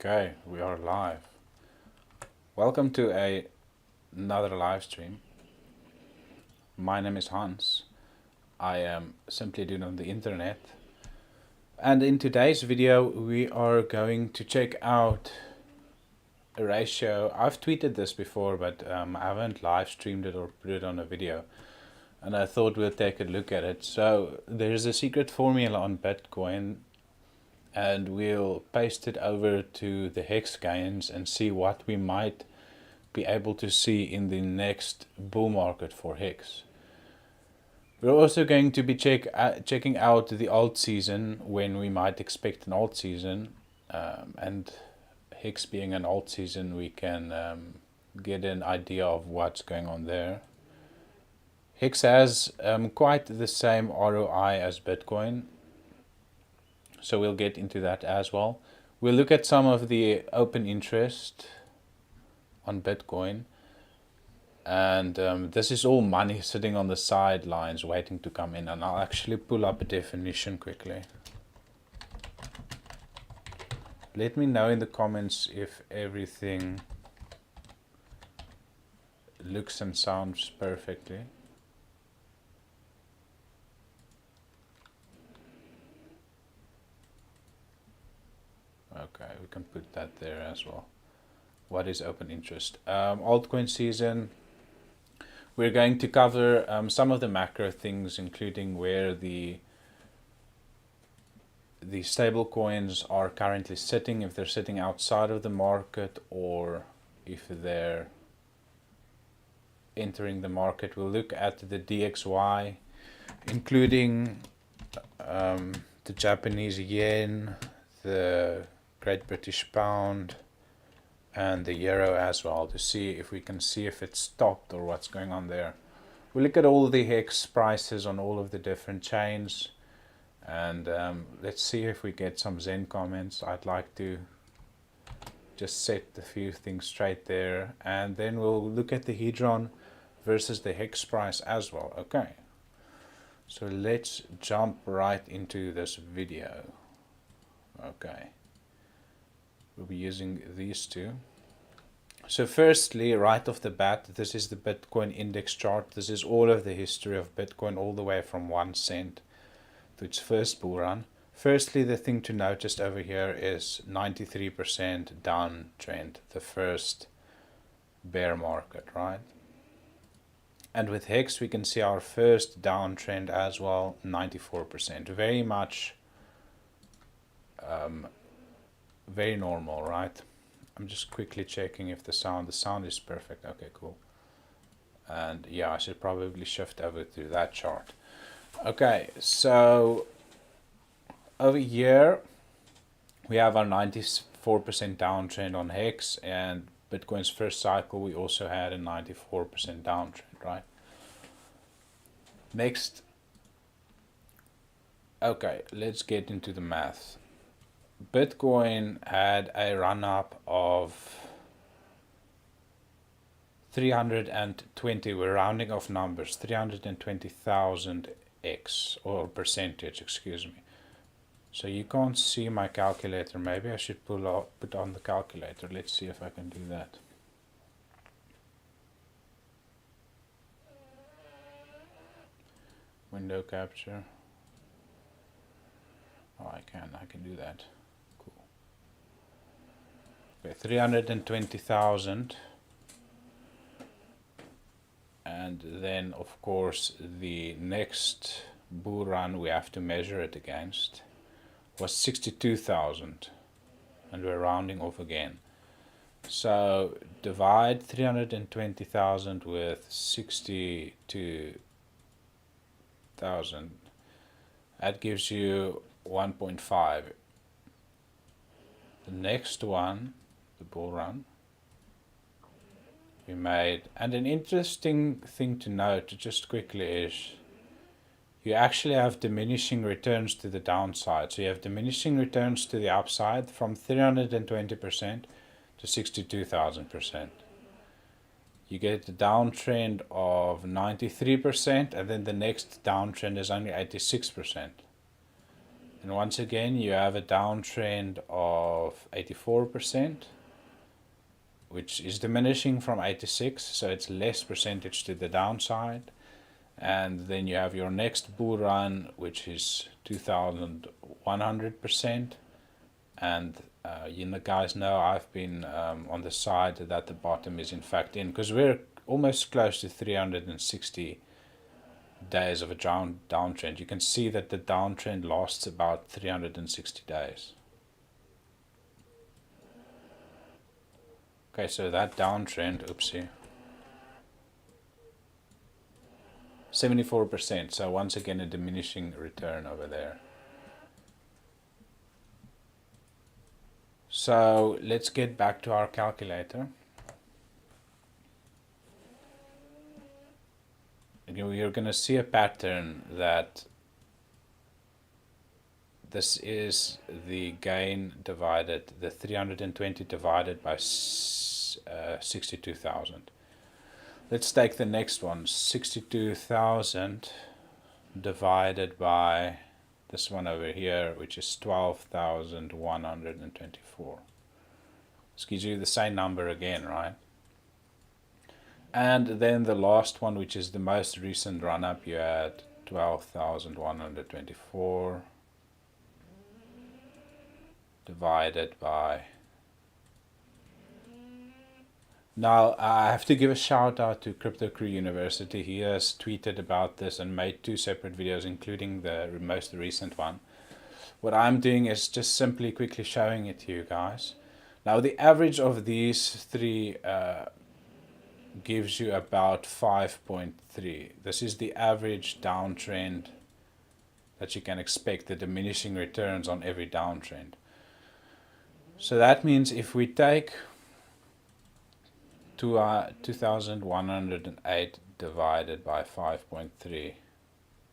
Okay, we are live. Welcome to another live stream. My name is Hans. I am simply doing on the internet. And in today's video, we are going to check out a ratio. I've tweeted this before, but I haven't live streamed it or put it on a video. And I thought we'll take a look at it. So there's a secret formula on Bitcoin, and we'll paste it over to the hex gains and see what we might be able to see in the next bull market for hex. We're also going to be checking out the Altseason, when we might expect an Altseason, and hex being an Altseason, we can get an idea of what's going on there. Hex has quite the same ROI as Bitcoin, so we'll get into that as well. We'll look at some of the open interest on Bitcoin, and this is all money sitting on the sidelines waiting to come in, and I'll actually pull up a definition quickly. Let me know in the comments if everything looks and sounds perfectly. Okay, we can put that there as well. What is open interest? Altcoin season. We're going to cover some of the macro things, including where the stable coins are currently sitting, if they're sitting outside of the market or if they're entering the market. We'll look at the DXY, including the Japanese yen, the Great British Pound, and the euro as well, to see if we can see if it's stopped or what's going on there. We'll look at all the hex prices on all of the different chains, and let's see if we get some Zen comments. I'd like to just set a few things straight there, and then we'll look at the Hedron versus the hex price as well. Okay, so let's jump right into this video. Okay, we'll be using these two. So firstly, right off the bat, this is the Bitcoin index chart. This is all of the history of Bitcoin, all the way from 1 cent to its first bull run. Firstly, the thing to notice over here is 93% downtrend, the first bear market, right? And with hex, we can see our first downtrend as well, 94%. Very much very normal, right? I'm just quickly checking if the sound is perfect. Okay, cool. And yeah, I should probably shift over to that chart. Okay, so over here we have our 94% downtrend on hex, and Bitcoin's first cycle we also had a 94% downtrend, right? Next, okay, let's get into the math. Bitcoin had a run-up of 320, we're rounding off numbers, 320,000 x, or percentage, excuse me. So you can't see my calculator. Maybe I should put on the calculator. Let's see if I can do that. Window capture. Oh, I can do that. Cool. Okay, 320,000. And then, of course, the next bull run we have to measure it against was 62,000. And we're rounding off again. So divide 320,000 with 62,000. That gives you 1.5. The next one, the bull run, we made, and an interesting thing to note just quickly is you actually have diminishing returns to the downside. So you have diminishing returns to the upside from 320% to 62,000%. You get the downtrend of 93%, and then the next downtrend is only 86%. And once again, you have a downtrend of 84%, which is diminishing from 86, so it's less percentage to the downside. And then you have your next bull run, which is 2,100%. And you guys know I've been on the side that the bottom is in fact in, because we're almost close to 360 days of a downtrend. You can see that the downtrend lasts about 360 days. Okay, so that downtrend, oopsie, 74%. So once again, a diminishing return over there. So let's get back to our calculator. You're going to see a pattern that this is the gain divided, the 320 divided by 62,000. Let's take the next one, 62,000 divided by this one over here, which is 12,124. This gives you the same number again, right? And then the last one, which is the most recent run up, you had 12,124 divided by. Now I have to give a shout out to Crypto Crew University. He has tweeted about this and made 2 separate videos, including the most recent one. What I'm doing is just simply quickly showing it to you guys. Now the average of these 3 gives you about 5.3. This is the average downtrend that you can expect, the diminishing returns on every downtrend. So that means if we take 2,108 divided by 5.3,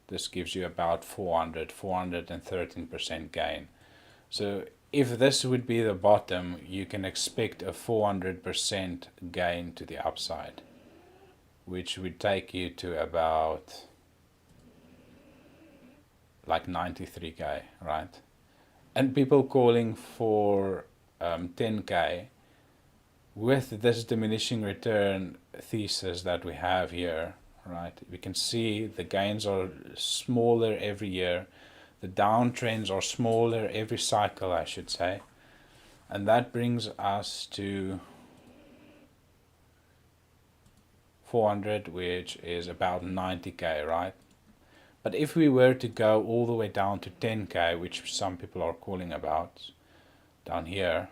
this gives you about 413% gain. So if this would be the bottom, you can expect a 400% gain to the upside, which would take you to about like 93k, right? And people calling for 10k with this diminishing return thesis that we have here, right? We can see the gains are smaller every year. The downtrends are smaller every cycle, I should say. And that brings us to 400, which is about 90k, right? But if we were to go all the way down to 10k, which some people are calling about down here,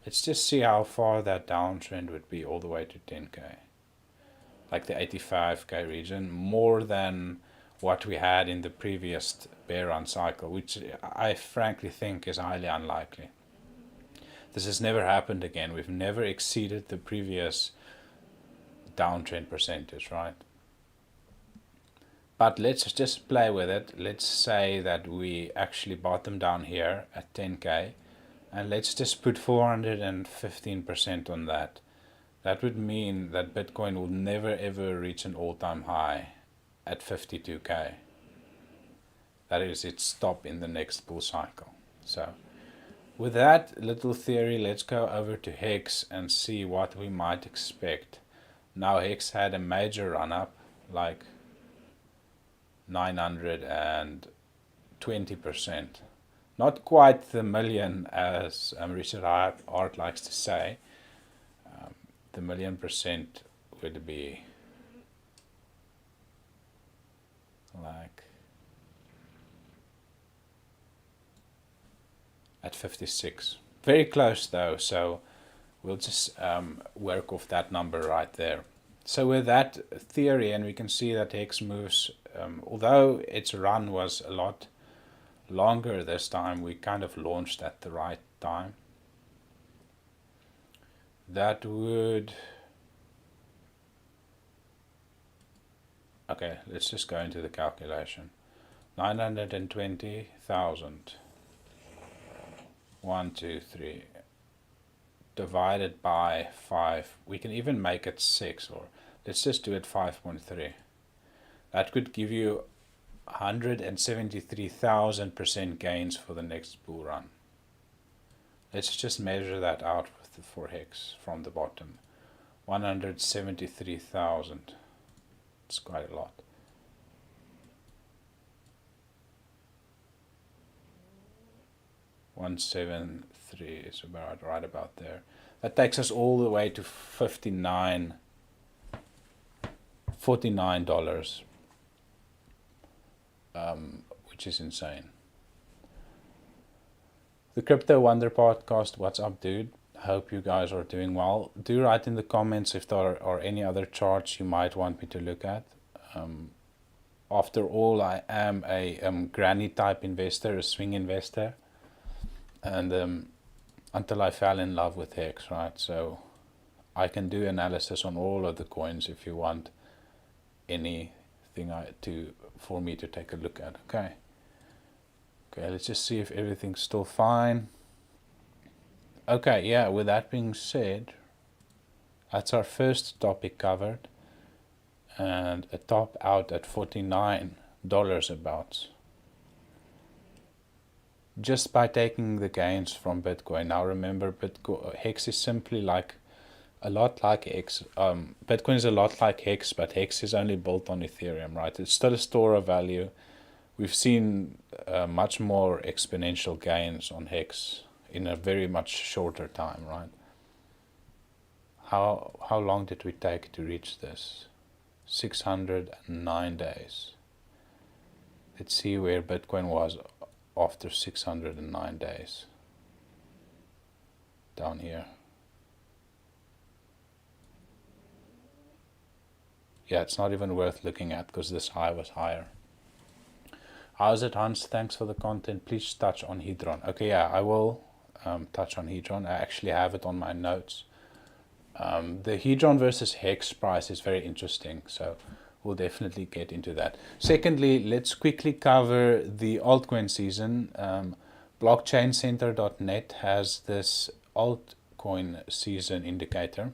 let's just see how far that downtrend would be all the way to 10k. Like the 85k region, more than what we had in the previous bear run cycle, which I frankly think is highly unlikely. This has never happened again. We've never exceeded the previous downtrend percentage, right? But let's just play with it. Let's say that we actually bottom down here at 10k, and let's just put 415% on that. That would mean that Bitcoin will never ever reach an all-time high at 52k. That is its stop in the next bull cycle. So with that little theory, let's go over to Hex and see what we might expect. Now Hex had a major run up, like 920%. Not quite the million as Richard Hart likes to say. The 1,000,000% would be like at 56. Very close though, so we'll just work off that number right there. So with that theory, and we can see that Hex moves, although its run was a lot longer this time, we kind of launched at the right time. That would, okay, let's just go into the calculation. 920,000, 1, 2, 3, divided by 5. We can even make it 6, or let's just do it 5.3. That could give you 173,000% gains for the next bull run. Let's just measure that out for Hex from the bottom. 173,000. It's quite a lot. $173 is about right about there. That takes us all the way to $49, which is insane. The Crypto Wonder Podcast, what's up, dude? Hope you guys are doing well. Do write in the comments if there are any other charts you might want me to look at. After all, I am a granny type investor, a swing investor, and until I fell in love with Hex, right? So I can do analysis on all of the coins if you want anything for me to take a look at. Okay, let's just see if everything's still fine. Okay, yeah, with that being said, that's our first topic covered, and a top out at $49 about. Just by taking the gains from Bitcoin. Now remember, Hex is simply like a lot like Hex. Bitcoin is a lot like Hex, but Hex is only built on Ethereum, right? It's still a store of value. We've seen much more exponential gains on Hex in a very much shorter time, right? How long did we take to reach this? 609 days. Let's see where Bitcoin was after 609 days. Down here. Yeah, it's not even worth looking at because this high was higher. How's it, Hans? Thanks for the content. Please touch on Hedron. Okay, yeah, I will touch on Hedron. I actually have it on my notes. The Hedron versus Hex price is very interesting, so we'll definitely get into that. Secondly, let's quickly cover the altcoin season. Blockchaincenter.net has this altcoin season indicator.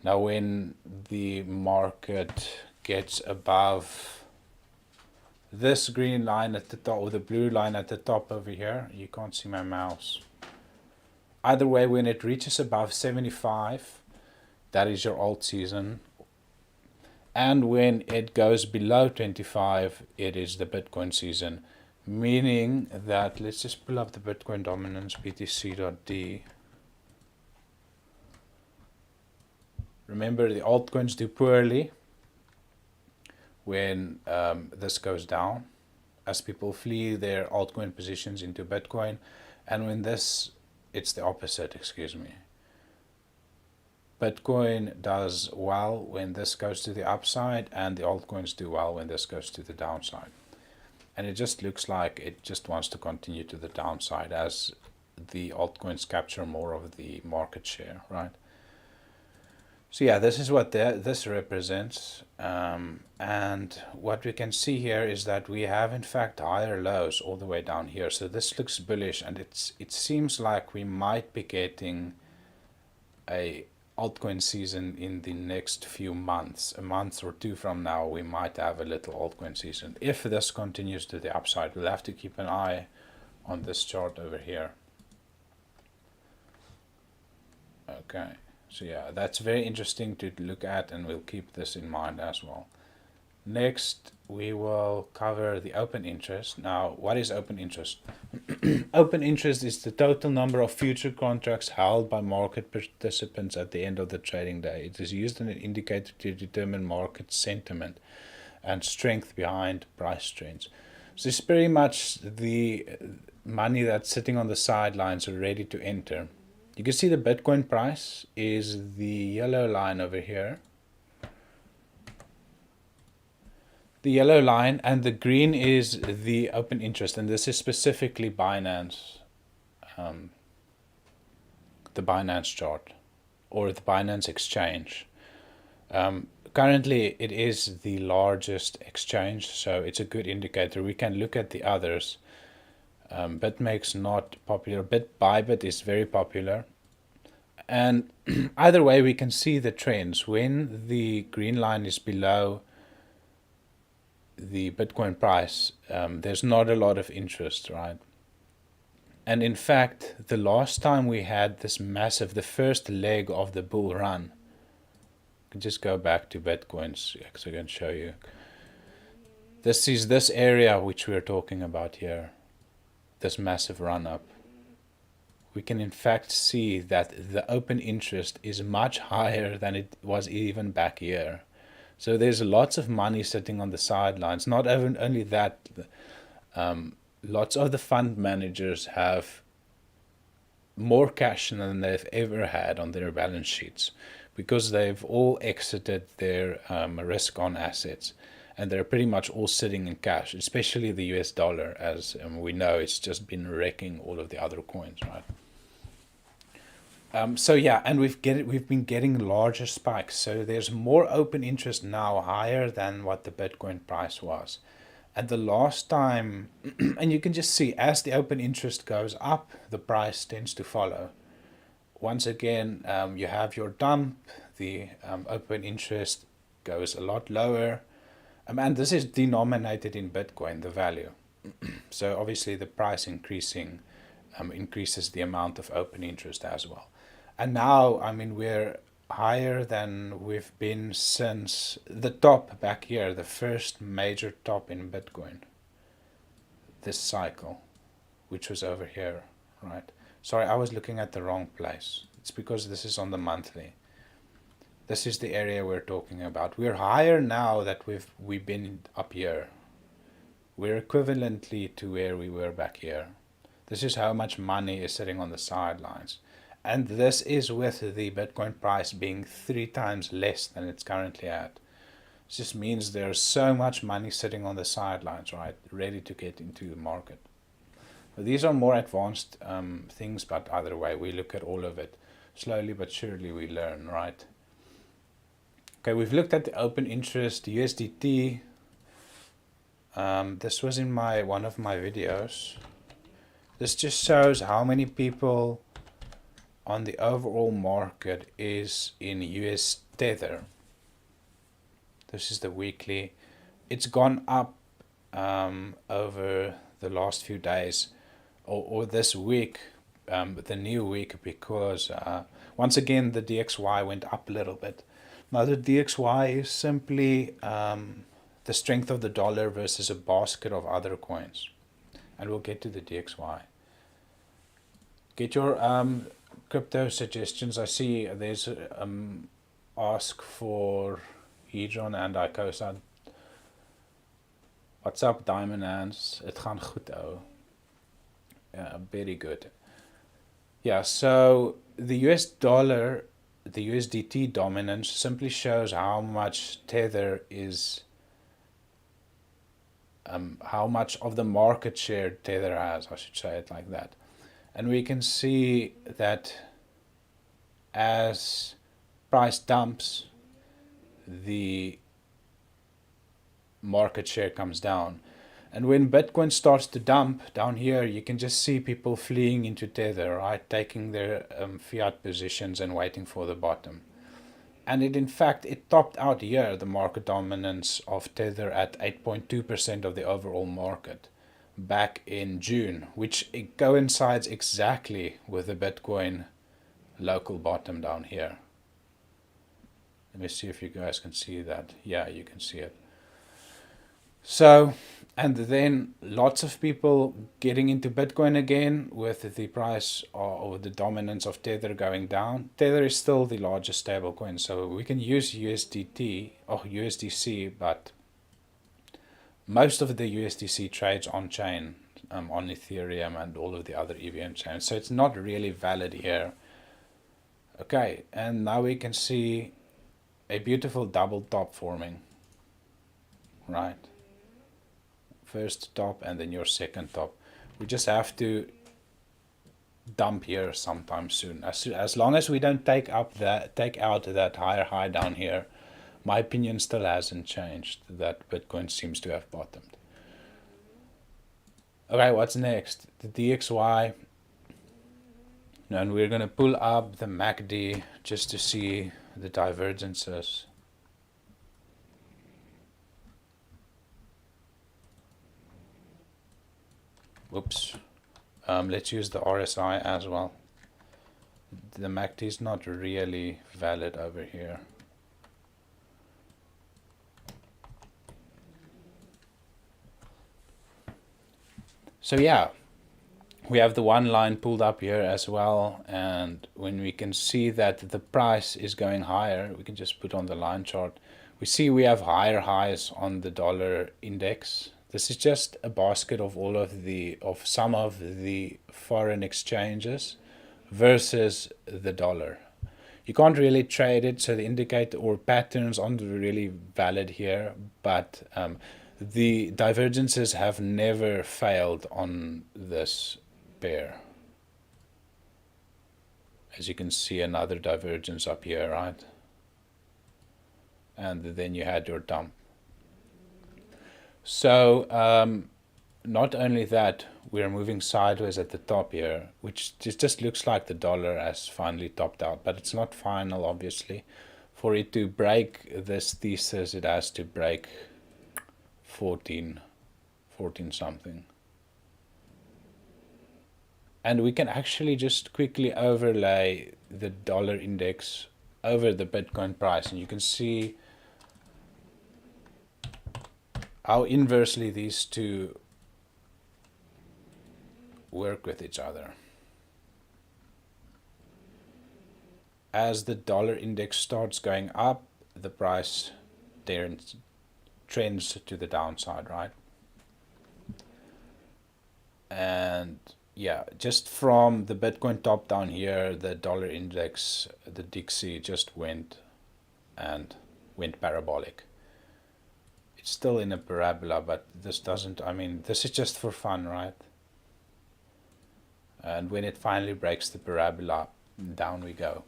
Now, when the market gets above this green line at the top, or the blue line at the top over here, you can't see my mouse. Either way, when it reaches above 75, that is your alt season. And when it goes below 25, it is the Bitcoin season. Meaning that, let's just pull up the Bitcoin dominance, BTC.d. Remember, the altcoins do poorly when this goes down, as people flee their altcoin positions into Bitcoin. And when this, it's the opposite, excuse me. Bitcoin does well when this goes to the upside, and the altcoins do well when this goes to the downside. And it just looks like it just wants to continue to the downside as the altcoins capture more of the market share, right? So yeah, this is what this represents. And what we can see here is that we have in fact higher lows all the way down here. So this looks bullish, and it seems like we might be getting a altcoin season in the next few months. A month or two from now, we might have a little altcoin season. If this continues to the upside, we'll have to keep an eye on this chart over here. Okay. So yeah, that's very interesting to look at, and we'll keep this in mind as well. Next, we will cover the open interest. Now, what is open interest? Open interest is the total number of future contracts held by market participants at the end of the trading day. It is used as an indicator to determine market sentiment and strength behind price trends. So this is pretty much the money that's sitting on the sidelines ready to enter. You can see the Bitcoin price is the yellow line over here. The yellow line, and the green is the open interest, and this is specifically Binance, the Binance chart, or the Binance exchange. Currently, it is the largest exchange, so it's a good indicator. We can look at the others. BitMEXC not popular. Bybit is very popular. And either way, we can see the trends. When the green line is below the Bitcoin price, there's not a lot of interest, right? And in fact, the last time we had this massive, the first leg of the bull run, I can just go back to Bitcoins, so I can show you. This is this area which we're talking about here, this massive run up. We can in fact see that the open interest is much higher than it was even back here. So there's lots of money sitting on the sidelines. Not even only that, lots of the fund managers have more cash than they've ever had on their balance sheets because they've all exited their risk on assets, and they're pretty much all sitting in cash, especially the US dollar, as we know it's just been wrecking all of the other coins, right? So yeah, and we've been getting larger spikes. So there's more open interest now, higher than what the Bitcoin price was. And the last time, and you can just see as the open interest goes up, the price tends to follow. Once again, you have your dump, the open interest goes a lot lower. And this is denominated in Bitcoin, the value. So obviously the price increasing increases the amount of open interest as well. And now, I mean, we're higher than we've been since the top back here, the first major top in Bitcoin, this cycle, which was over here, right? Sorry, I was looking at the wrong place. It's because this is on the monthly. This is the area we're talking about. We're higher now that we've been up here. We're equivalently to where we were back here. This is how much money is sitting on the sidelines. And this is with the Bitcoin price being 3 times less than it's currently at. This just means there's so much money sitting on the sidelines, right, ready to get into the market. But these are more advanced things, but either way, we look at all of it. Slowly but surely we learn, right? Okay, we've looked at the open interest, USDT. This was in one of my videos. This just shows how many people on the overall market is in US Tether. This is the weekly. It's gone up over the last few days, or this week, the new week, because once again the DXY went up a little bit. Now the DXY is simply the strength of the dollar versus a basket of other coins, and we'll get to the DXY. Get your crypto suggestions. I see there's ask for Hedron and Icosa. What's up, Diamond Hands? Het gaan goed, ou. Yeah, very good. Yeah, so the US dollar, the USDT dominance simply shows how much Tether is, how much of the market share Tether has, I should say it like that. And we can see that as price dumps, the market share comes down. And when Bitcoin starts to dump down here, you can just see people fleeing into Tether, right? Taking their fiat positions and waiting for the bottom. And in fact, it topped out here, the market dominance of Tether at 8.2% of the overall market back in June, which it coincides exactly with the Bitcoin local bottom down here. Let me see if you guys can see that. Yeah, you can see it. So, and then lots of people getting into Bitcoin again with the price or the dominance of Tether going down. Tether is still the largest stablecoin, so we can use USDT or USDC, but most of the USDC trades on-chain, on Ethereum and all of the other EVM chains. So it's not really valid here. Okay, and now we can see a beautiful double top forming. Right. First top and then your second top. We just have to dump here sometime soon. As long as we don't take out that higher high down here, my opinion still hasn't changed that Bitcoin seems to have bottomed. Okay, what's next? The DXY. And we're going to pull up the MACD just to see the divergences. Whoops. Let's use the RSI as well. The MEXC is not really valid over here. So yeah, we have the one line pulled up here as well, and when we can see that the price is going higher, we can just put on the line chart. We see we have higher highs on the dollar index. This is just a basket of all of some of the foreign exchanges versus the dollar. You can't really trade it, so the indicator or patterns aren't really valid here, but the divergences have never failed on this pair. As you can see, another divergence up here, right? And then you had your dump. So not only that, we're moving sideways at the top here, which just looks like the dollar has finally topped out, but it's not final, obviously. For it to break this thesis, it has to break 14 something. And we can actually just quickly overlay the dollar index over the Bitcoin price, and you can see how inversely these two work with each other. As the dollar index starts going up, the price trends to the downside, right? And yeah, just from the Bitcoin top down here, the dollar index, the DXY, just went parabolic. It's still in a parabola, but this doesn't, I mean, this is just for fun, right? And when it finally breaks the parabola, down we go.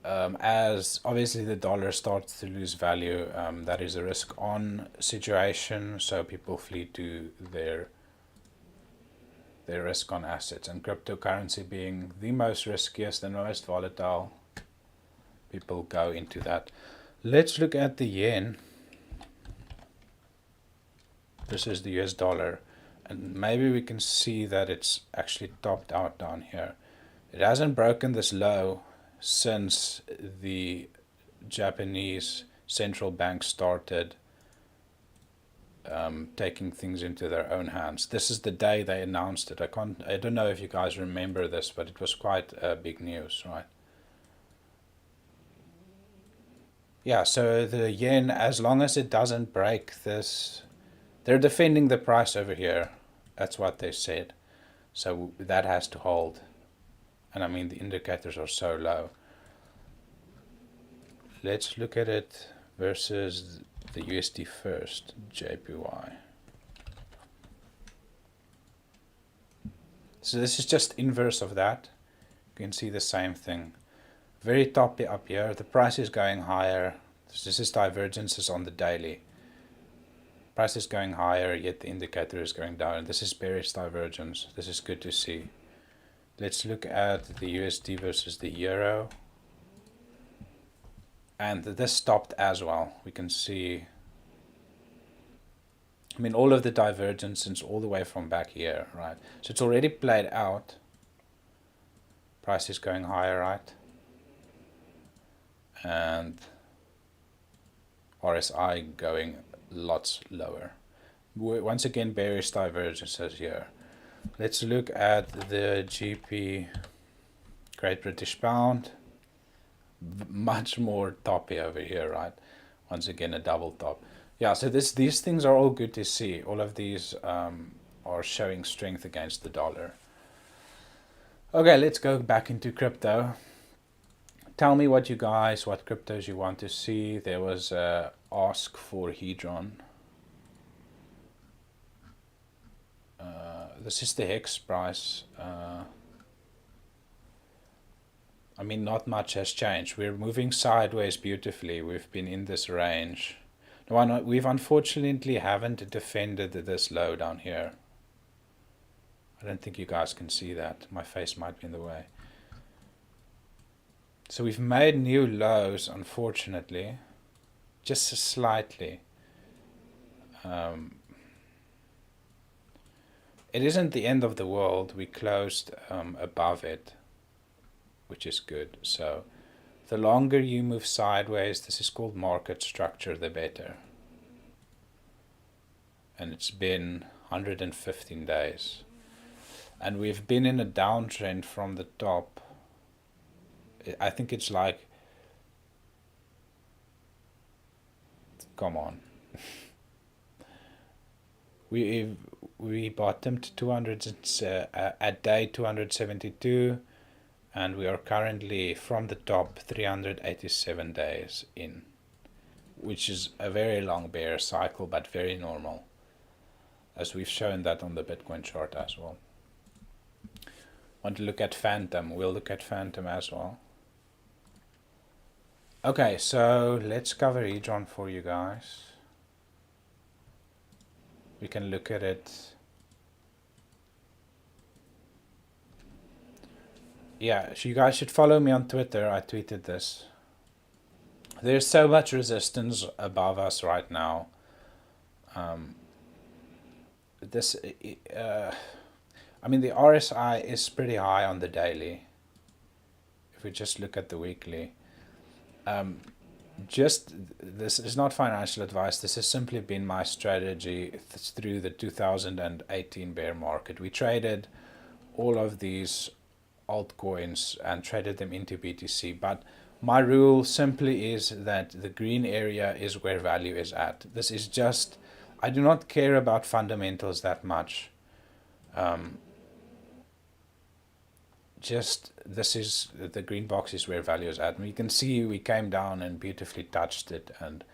As obviously the dollar starts to lose value, that is a risk on situation, so people flee to their risk on assets, and cryptocurrency being the most riskiest and most volatile, people go into that. Let's look at the yen. This is the US dollar, and maybe we can see that it's actually topped out down here. It hasn't broken this low since the Japanese central bank started taking things into their own hands. This is the day they announced it. I don't know if you guys remember this, but it was quite big news, right? Yeah, so the yen, as long as it doesn't break this, they're defending the price over here. That's what they said. So that has to hold. And I mean, the indicators are so low. Let's look at it versus the USD first, JPY. So this is just inverse of that. You can see the same thing. Very top up here, the price is going higher. This is divergences on the daily. Price is going higher, yet the indicator is going down. This is bearish divergence. This is good to see. Let's look at the USD versus the euro. And this stopped as well. We can see, I mean, all of the divergence since all the way from back here, right? So it's already played out. Price is going higher, right? And RSI going lots lower. Once again, bearish divergences here. Let's look at the GP, Great British Pound. Much more toppy over here, right? Once again, a double top. Yeah, so these things are all good to see. All of these are showing strength against the dollar. Okay, let's go back into crypto. Tell me what cryptos you want to see. There was a ask for Hedron. This is the Hex price. I mean, not much has changed. We're moving sideways beautifully. We've been in this range. We've unfortunately haven't defended this low down here. I don't think you guys can see that. My face might be in the way. So we've made new lows, unfortunately, just slightly. it isn't the end of the world. We closed above it, which is good. So the longer you move sideways, this is called market structure, the better. And it's been 115 days. And we've been in a downtrend from the top. I think it's like, come on. we bottomed 200 at day 272, and we are currently from the top 387 days in, which is a very long bear cycle, but very normal, as we've shown that on the Bitcoin chart as well. Want to look at Fantom? We'll look at Fantom as well. Okay, so let's cover HDRN for you guys. We can look at it. Yeah, so you guys should follow me on Twitter. I tweeted this. There's so much resistance above us right now. I mean, the RSI is pretty high on the daily. If we just look at the weekly. This is not financial advice. This has simply been my strategy through the 2018 bear market. We traded all of these altcoins and traded them into BTC, but my rule simply is that the green area is where value is at. This is just, I do not care about fundamentals that much. Just this is the green box is where value is at. And you can see we came down and beautifully touched it and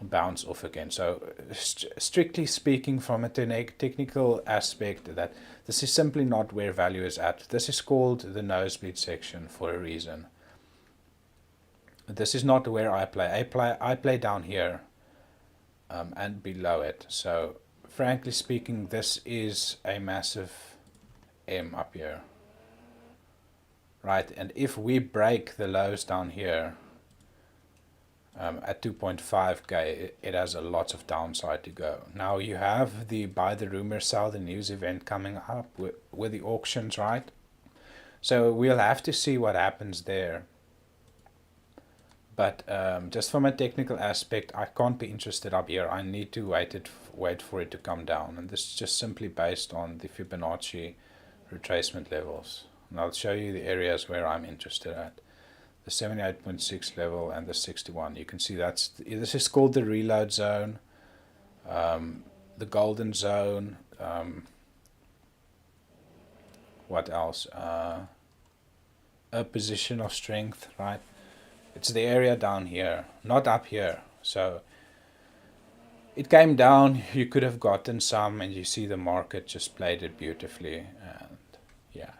bounced off again. So strictly speaking, from a technical aspect, that this is simply not where value is at. This is called the nosebleed section for a reason. This is not where I play. I play down here and below it. So frankly speaking, this is a massive M up here. Right, and if we break the lows down here at 2.5k, it has a lot of downside to go. Now you have the buy the rumor, sell the news event coming up with the auctions, right? So we'll have to see what happens there. But just from a technical aspect, I can't be interested up here. I need to wait for it to come down, and this is just simply based on the Fibonacci retracement levels. And I'll show you the areas where I'm interested at. The 78.6 level and the 61. You can see this is called the reload zone, the golden zone. What else? A position of strength, right? It's the area down here, not up here. So it came down. You could have gotten some, and you see the market just played it beautifully. And yeah.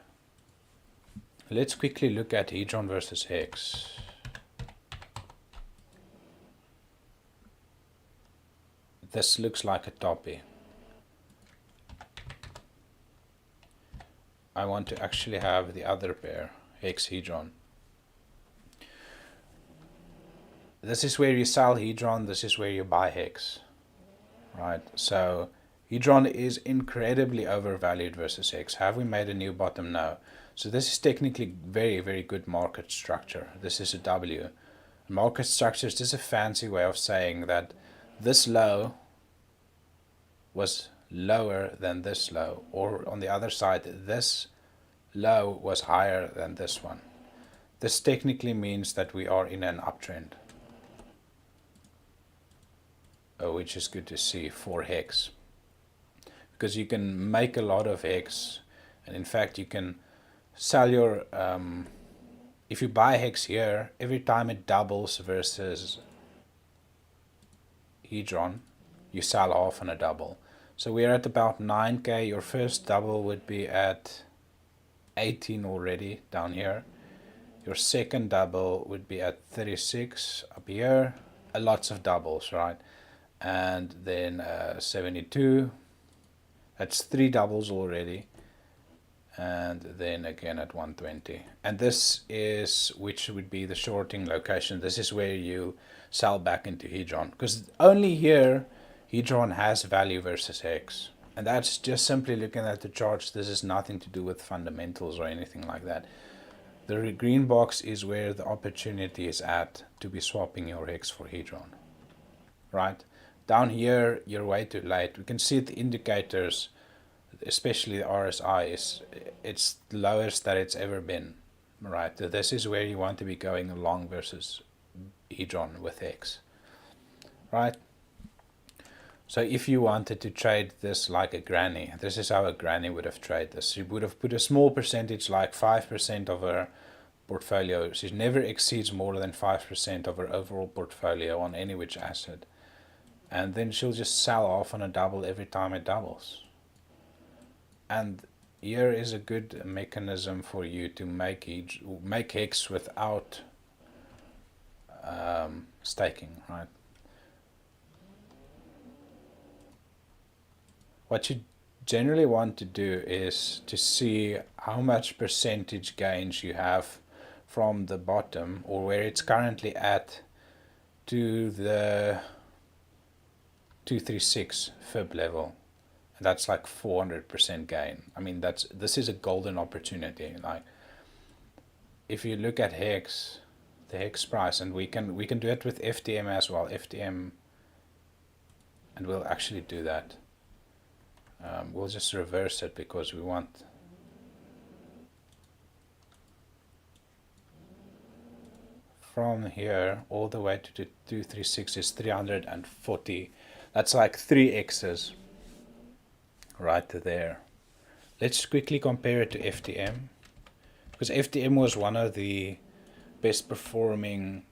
Let's quickly look at HDRN versus Hex. This looks like a toppy. I want to actually have the other pair, Hex HDRN. This is where you sell HDRN, this is where you buy Hex. Right, so HDRN is incredibly overvalued versus Hex. Have we made a new bottom? No. So this is technically very, very good market structure. This is a W. Market structure is just a fancy way of saying that this low was lower than this low, or on the other side, this low was higher than this one. This technically means that we are in an uptrend, which is good to see for Hex, because you can make a lot of Hex, and in fact you can sell your if you buy Hex here, every time it doubles versus HDRN, you sell half on a double. So we're at about 9k. Your first double would be at 18 already down here. Your second double would be at 36 up here. Lots of doubles, right? And then 72. That's 3 doubles already. And then again at 120. And this is, which would be the shorting location. This is where you sell back into HDRN, because only here HDRN has value versus Hex. And that's just simply looking at the charts. This is nothing to do with fundamentals or anything like that. The green box is where the opportunity is at to be swapping your Hex for Hedron, right? Down here, you're way too late. We can see the indicators, especially the RSI, it's the lowest that it's ever been, right? So this is where you want to be going long versus Hedron with Hex, right? So if you wanted to trade this like a granny, this is how a granny would have traded this. She would have put a small percentage, like 5% of her portfolio. She never exceeds more than 5% of her overall portfolio on any which asset. And then she'll just sell off on a double every time it doubles. And here is a good mechanism for you to make Hex without staking, right? What you generally want to do is to see how much percentage gains you have from the bottom, or where it's currently at, to the 236 fib level. And that's like 400% gain. I mean, this is a golden opportunity. Like, if you look at Hex, the Hex price, and we can do it with FTM as well, FTM, and we'll actually do that. We'll just reverse it because we want from here all the way to the 236 is 340. That's like 3 X's right there. Let's quickly compare it to FTM, because FTM was one of the best performing.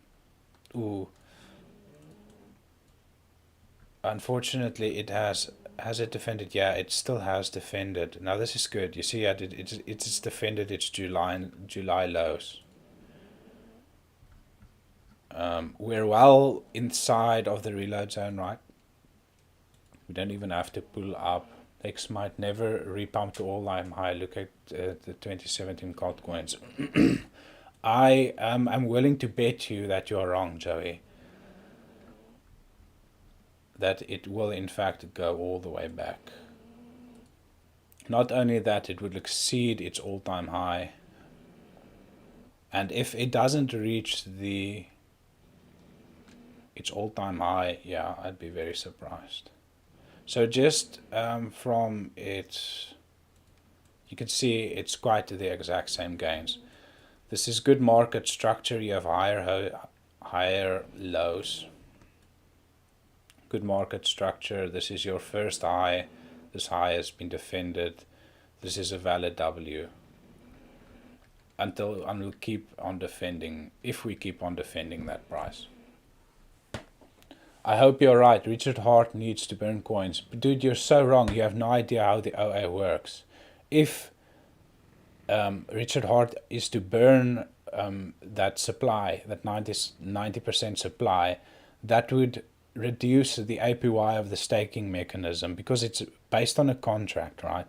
Unfortunately, it has it defended? Yeah, it still has defended. Now this is good. You see, it's defended its July lows. We're well inside of the reload zone, right? We don't even have to pull up. X might never repump to all-time high. Look at the 2017 altcoins. I'm willing to bet you that you're wrong, Joey. That it will in fact go all the way back. Not only that, it would exceed its all-time high. And if it doesn't reach its all-time high, yeah, I'd be very surprised. So just from its, you can see it's quite the exact same gains. This is good market structure. You have higher lows. Good market structure. This is your first high. This high has been defended. This is a valid W. And we'll keep on defending, if we keep on defending that price. I hope you're right. Richard Hart needs to burn coins. But dude, you're so wrong. You have no idea how the OA works. If Richard Hart is to burn that supply, that 90% supply, that would reduce the APY of the staking mechanism, because it's based on a contract, right?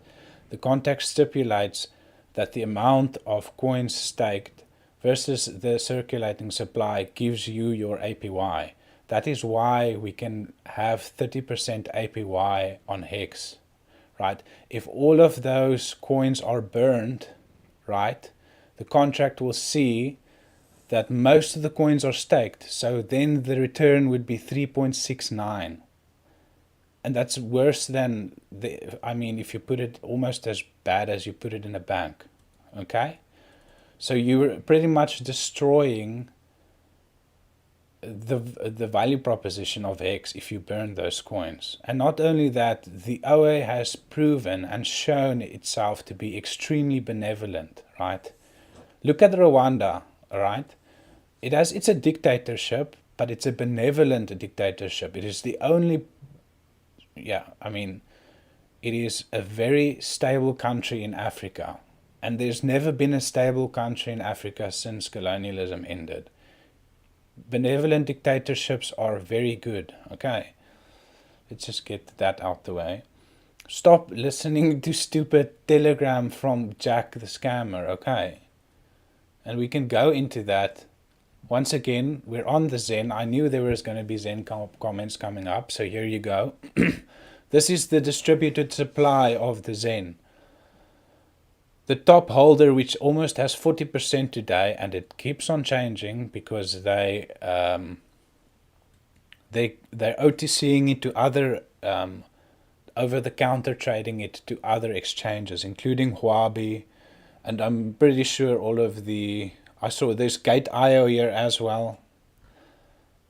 The contract stipulates that the amount of coins staked versus the circulating supply gives you your APY. That is why we can have 30% APY on Hex, right? If all of those coins are burned, right, the contract will see that most of the coins are staked, so then the return would be 3.69. And that's worse than if you put it almost as bad as you put it in a bank, okay? So you're pretty much destroying the value proposition of Hex if you burn those coins. And not only that, the OA has proven and shown itself to be extremely benevolent, right? Look at Rwanda, right? It's a dictatorship, but it's a benevolent dictatorship. It is the only, it is a very stable country in Africa. And there's never been a stable country in Africa since colonialism ended. Benevolent dictatorships are very good, okay? Let's just get that out the way. Stop listening to stupid Telegram from Jack the Scammer, okay? And we can go into that. Once again, we're on the Zen. I knew there was going to be Zen comments coming up, so here you go. This is the distributed supply of the XEN. The top holder, which almost has 40% today, and it keeps on changing because they're OTCing it to other over-the-counter trading it to other exchanges, including Huobi, and I'm pretty sure all of I saw there's Gate.io here as well.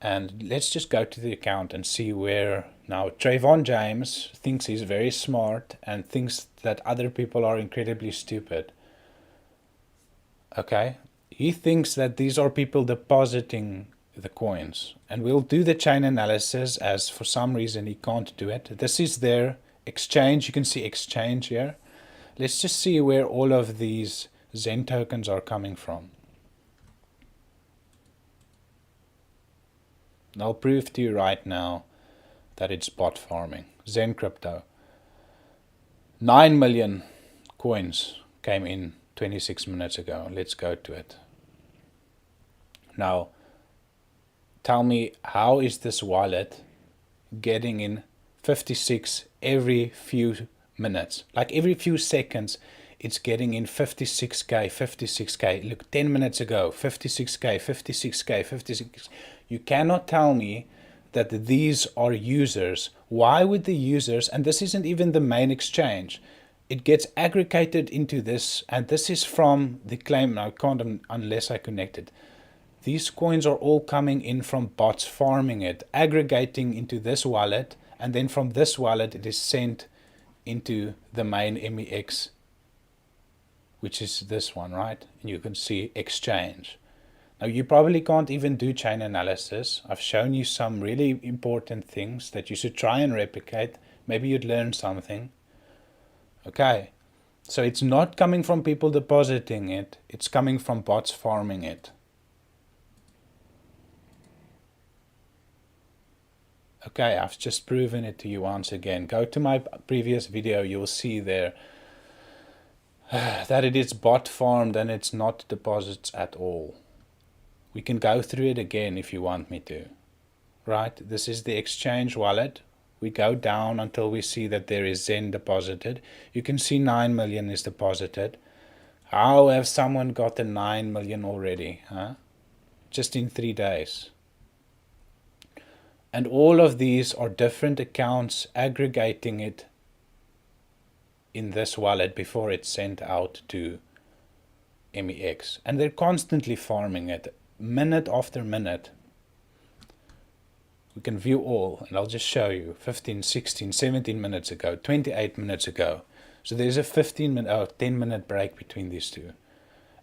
And let's just go to the account and see where now Trayvon James thinks he's very smart and thinks that other people are incredibly stupid. Okay, he thinks that these are people depositing the coins, and we'll do the chain analysis, as for some reason he can't do it. This is their exchange. You can see exchange here. Let's just see where all of these XEN tokens are coming from. And I'll prove to you right now that it's bot farming. XEN Crypto. 9 million coins came in 26 minutes ago. Let's go to it. Now, tell me, how is this wallet getting in 56 every few minutes? Like every few seconds, it's getting in 56k, 56k. Look, 10 minutes ago, 56k, 56k, 56. You cannot tell me that these are users. Why would the users, and this isn't even the main exchange, it gets aggregated into this, and this is from the claim. Now, I can't unless I connect it. These coins are all coming in from bots farming it, aggregating into this wallet, and then from this wallet it is sent into the main MEX, which is this one, right? And you can see exchange. Now, you probably can't even do chain analysis. I've shown you some really important things that you should try and replicate. Maybe you'd learn something. Okay, so it's not coming from people depositing it. It's coming from bots farming it. Okay, I've just proven it to you once again. Go to my previous video. You'll see there that it is bot farmed and it's not deposits at all. We can go through it again if you want me to. Right, this is the exchange wallet. We go down until we see that there is XEN deposited. You can see 9 million is deposited. How have someone got the 9 million already? Huh? Just in 3 days. And all of these are different accounts aggregating it in this wallet before it's sent out to MEX. And they're constantly farming it, minute after minute. We can view all, and I'll just show you 15, 16, 17 minutes ago, 28 minutes ago. So there's a 10-minute break between these two.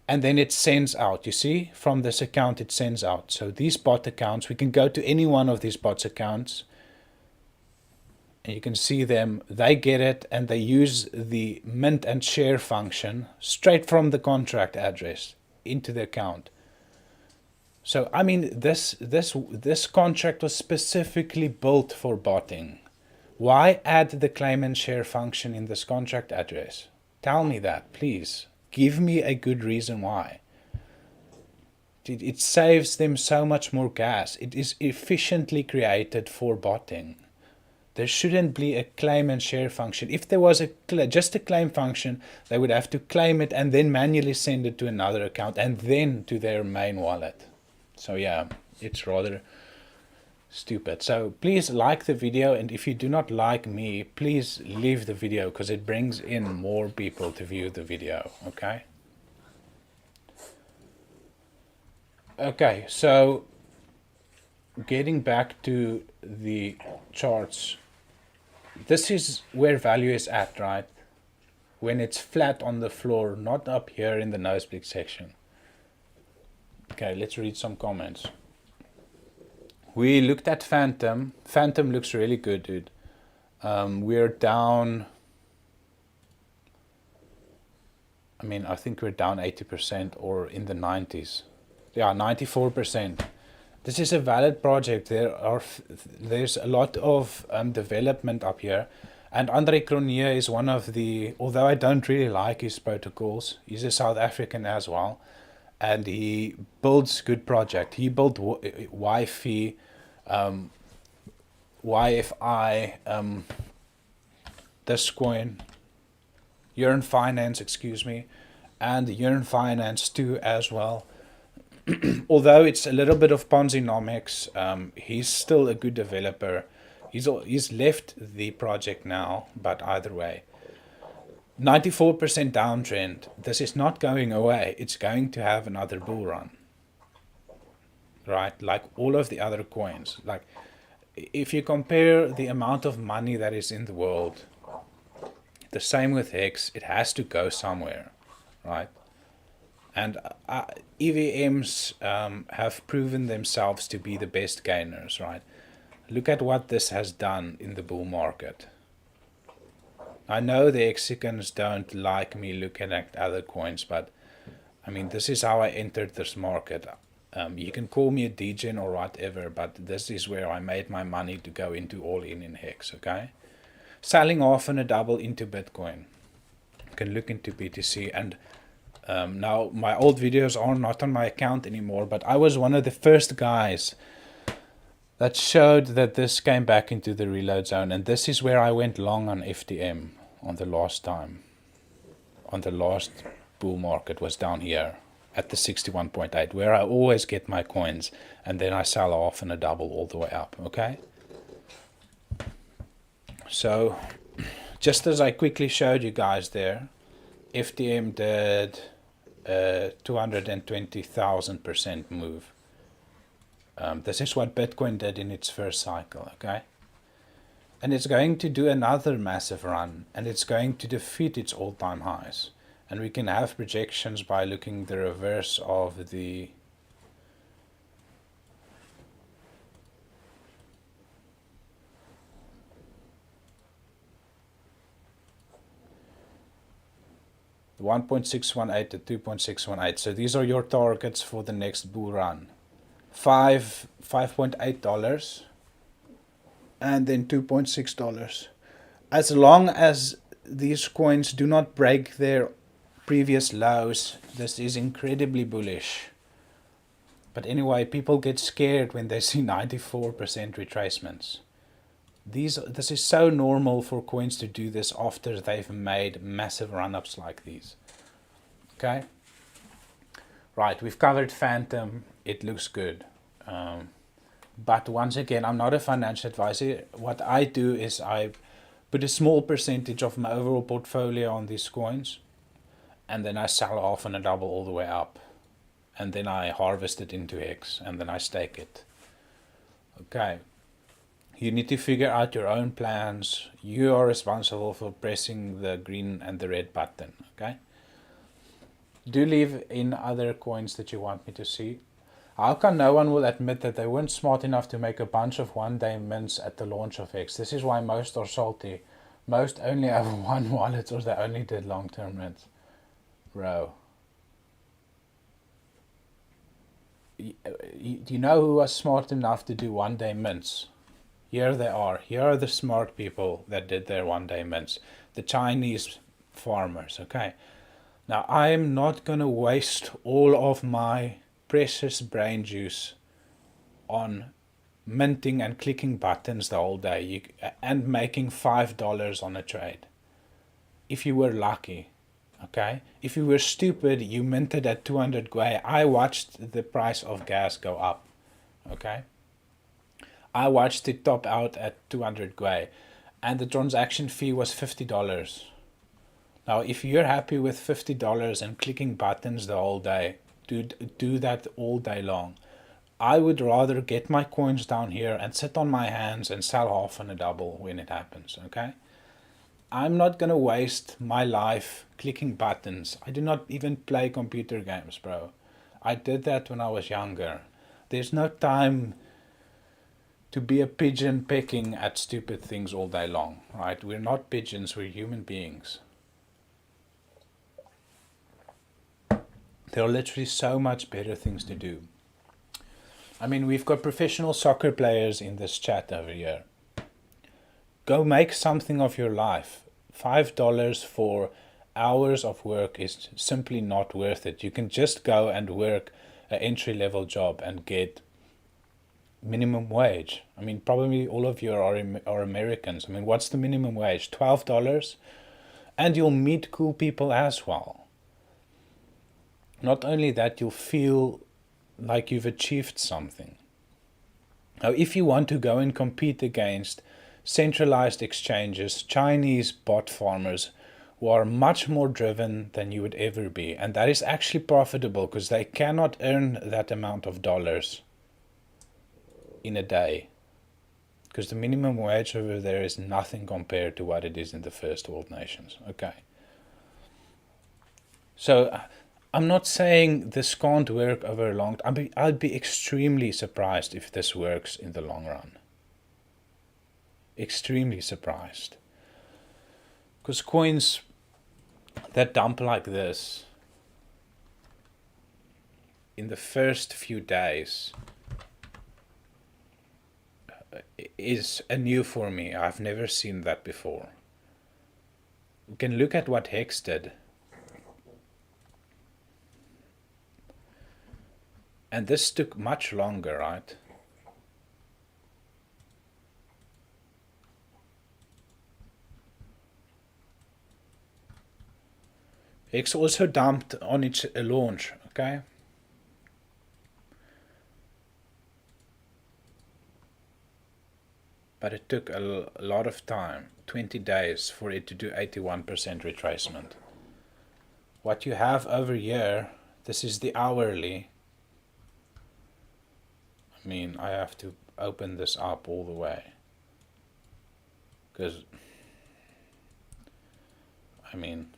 And then it sends out, you see, from this account it sends out. So these bot accounts, we can go to any one of these bots accounts, and you can see them, they get it, and they use the mint and share function straight from the contract address into the account. So, I mean, this contract was specifically built for botting. Why add the claim and share function in this contract address? Tell me that, please. Give me a good reason why. It saves them so much more gas. It is efficiently created for botting. There shouldn't be a claim and share function. If there was just a claim function, they would have to claim it and then manually send it to another account and then to their main wallet. So yeah, it's rather stupid. So please like the video, and if you do not like me, please leave the video because it brings in more people to view the video. Okay, so getting back to the charts, this is where value is at, right? When it's flat on the floor, not up here in the nosebleed section. Okay, let's read some comments. We looked at Fantom. Fantom looks really good, dude. We're down, I mean, I think we're down 80% or in the 90s. Yeah, 94%. This is a valid project. There's a lot of development up here. And Andre Cronje is one of the, although I don't really like his protocols, he's a South African as well. And he builds good project. He built Wi-Fi, YFI, this coin, Yearn Finance, excuse me, and Yearn Finance too as well. Although it's a little bit of Ponzi-nomics, he's still a good developer. He's left the project now, but either way. 94% downtrend. This is not going away. It's going to have another bull run. Right? Like all of the other coins. Like, if you compare the amount of money that is in the world, the same with Hex, it has to go somewhere. Right? And EVMs have proven themselves to be the best gainers, right? Look at what this has done in the bull market. I know the Mexicans don't like me looking at other coins, but I mean, this is how I entered this market. You can call me a degen or whatever, but this is where I made my money to go into all in Hex, okay? Selling off and a double into Bitcoin. You can look into BTC, and now my old videos are not on my account anymore, but I was one of the first guys that showed that this came back into the reload zone, and this is where I went long on FTM on the last time. On the last bull market was down here at the 61.8, where I always get my coins, and then I sell off in a double all the way up, okay? So, just as I quickly showed you guys there, FTM did a 220,000% move. This is what Bitcoin did in its first cycle, okay? And it's going to do another massive run, and it's going to defeat its all-time highs. And we can have projections by looking the reverse of the the 1.618 to 2.618. So these are your targets for the next bull run. $5.8 and then $2.6. As long as these coins do not break their previous lows, this is incredibly bullish. But anyway, people get scared when they see 94% retracements. This is so normal for coins to do this after they've made massive run-ups like these. Okay? Right, we've covered Fantom. It looks good. But once again, I'm not a financial advisor. What I do is I put a small percentage of my overall portfolio on these coins, and then I sell off on a double all the way up. And then I harvest it into Hex, and then I stake it. Okay. You need to figure out your own plans. You are responsible for pressing the green and the red button, okay? Do leave in other coins that you want me to see. How come no one will admit that they weren't smart enough to make a bunch of one-day mints at the launch of Hex? This is why most are salty. Most only have one wallet, or they only did long-term mints. Bro. You know who was smart enough to do one-day mints? Here they are. Here are the smart people that did their one-day mints. The Chinese farmers, okay? Now, I am not going to waste all of my precious brain juice on minting and clicking buttons the whole day and making $5 on a trade. If you were lucky, okay? If you were stupid, you minted at 200 Gwei. I watched the price of gas go up, okay? I watched it top out at 200 Gwei, and the transaction fee was $50. Now, if you're happy with $50 and clicking buttons the whole day, do that all day long. I would rather get my coins down here and sit on my hands and sell off on a double when it happens, okay? I'm not going to waste my life clicking buttons. I do not even play computer games, bro. I did that when I was younger. There's no time to be a pigeon pecking at stupid things all day long, right? We're not pigeons, we're human beings. There are literally so much better things to do. I mean, we've got professional soccer players in this chat over here. Go make something of your life. $5 for hours of work is simply not worth it. You can just go and work an entry-level job and get minimum wage. I mean, probably all of you are Americans. I mean, what's the minimum wage? $12? And you'll meet cool people as well. Not only that, you'll feel like you've achieved something. Now, if you want to go and compete against centralized exchanges, Chinese bot farmers who are much more driven than you would ever be, and that is actually profitable because they cannot earn that amount of dollars in a day, because the minimum wage over there is nothing compared to what it is in the first world nations. Okay. So I'm not saying this can't work over a long time. I'd be extremely surprised if this works in the long run. Extremely surprised. Because coins that dump like this in the first few days is new for me. I've never seen that before. You can look at what Hex did. And this took much longer, right? Hex also dumped on its launch, okay? But it took a lot of time, 20 days, for it to do 81% retracement. What you have over here, this is the hourly. I mean, I have to open this up all the way. Because, I mean,